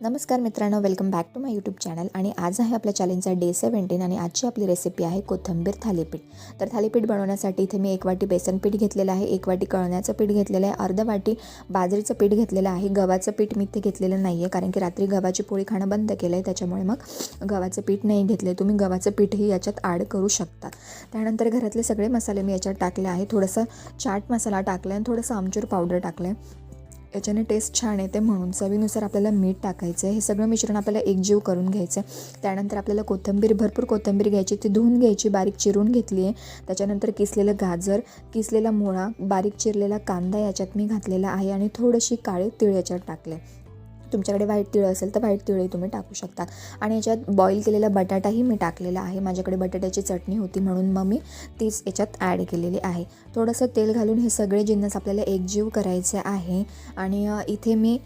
नमस्कार मित्रांनो, welcome back to my YouTube channel. आणि आज आहे आपल्या चॅलेंजचा डे 17 आणि आजची आपली रेसिपी आहे कोथिंबीर थालीपीठ. तर थालीपीठ बनवण्यासाठी इथे मी 1 वाटी बेसन पीठ घेतलेलं आहे, 1 वाटी कळण्याचं पीठ घेतलेलं आहे, अर्धा वाटी बाजरीचं पीठ घेतलेलं आहे. गव्हाचं पीठ मी इथे घेतलेलं नाही आहे, कारण की रात्री गव्हाची पोळी खाणं बंद केलं आहे, त्याच्यामुळे मग गव्हाचं पीठ नाही घेतलं. तुम्ही गव्हाचं पीठही याच्यात ॲड करू शकता. त्यानंतर घरातले सगळे मसाले मी याच्यात टाकले आहे. थोडंसं चाट मसाला टाकला आहे आणि थोडंसं आमचूर पावडर टाकलं आहे. याच्याने टेस्ट छान येते म्हणून चवीनुसार आपल्याला मीठ टाकायचं आहे. हे सगळं मिश्रण आपल्याला एकजीव करून घ्यायचं आहे. त्यानंतर आपल्याला भरपूर कोथिंबीर घ्यायची, ती धुवून घ्यायची, बारीक चिरून घेतली आहे. त्याच्यानंतर किसलेलं गाजर, किसलेला मुळा, बारीक चिरलेला कांदा याच्यात मी घातलेला आहे आणि थोडीशी काळे तीळ याच्यात टाकले. तुमच्याकडे व्हाईट तीळ असेल तर व्हाईट तीळही तुम्ही टाकू शकता. आणि याच्यात बॉईल केलेला बटाटाही मी टाकलेला आहे. माझ्याकडे बटाट्याची चटणी होती म्हणून मग मी तीच याच्यात ॲड केलेली आहे. थोडंसं तेल घालून हे सगळे जिन्नस आपल्याला एकजीव करायचे आहे. आणि इथे मी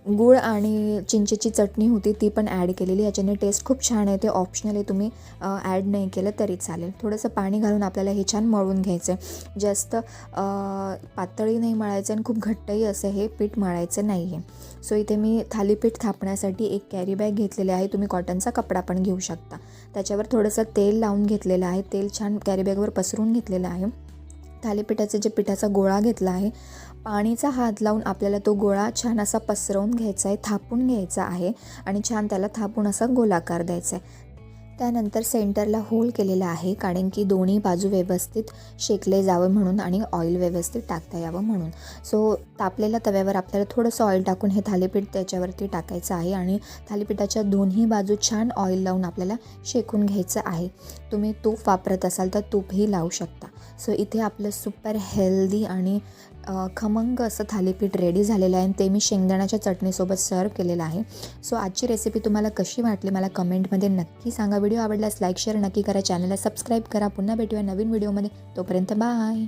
गूळ आणि चिंचेची चटणी होती ती पण ॲड केलेली. याच्याने टेस्ट खूप छान येते. ऑप्शनल आहे, तुम्ही ॲड नाही केलं तरी चालेल. थोडंसं पाणी घालून आपल्याला हे छान मळून घ्यायचं आहे. जास्त पातळी नाही मळायचं आणि खूप घट्टही असं हे पीठ मळायचं नाही आहे. सो इथे मी थालीपीठ थापण्यासाठी एक कॅरी बॅग घेतलेले आहे. तुम्ही कॉटनचा कपडा पण घेऊ शकता. त्याच्यावर थोडंसं तेल लावून घेतलेलं आहे. तेल छान कॅरी बॅगवर पसरून घेतलेलं आहे. थालीपीठाचा जे पिठाचा गोळा घेतला आहे, पाणीचा हात लावून आपल्याला तो गोळा छान असा पसरवून घ्यायचा आहे, थापून घ्यायचा आहे आणि छान त्याला थापून असा गोलाकार द्यायचा आहे. त्यानंतर सेंटरला होल केलेला आहे, कारण की दोन्ही बाजू व्यवस्थित शेकले जावं म्हणून आणि ऑइल व्यवस्थित टाकता यावं म्हणून. सो तापलेल्या तव्यावर आपल्याला थोडंसं ऑइल टाकून हे थालीपीठ त्याच्यावरती टाकायचं आहे आणि थालीपीठाच्या दोन्ही बाजू छान ऑइल लावून आपल्याला शेकून घ्यायचं आहे. तुम्ही तूप वापरत असाल तर तूपही लावू शकता. सो इथे आपलं सुपर हेल्दी आणि खमंग असं थालीपीठ रेडी झालेलं आहे आणि ते मी शेंगदाण्याच्या चटणीसोबत सर्व केलेलं आहे. सो आजची रेसिपी तुम्हाला कशी वाटली मला कमेंटमध्ये नक्की सांगा. व्हिडिओ आवडल्यास लाईक शेअर नक्की करा, चॅनलला सबस्क्राईब करा. पुन्हा भेटूया नवीन व्हिडिओमध्ये. तोपर्यंत बाय.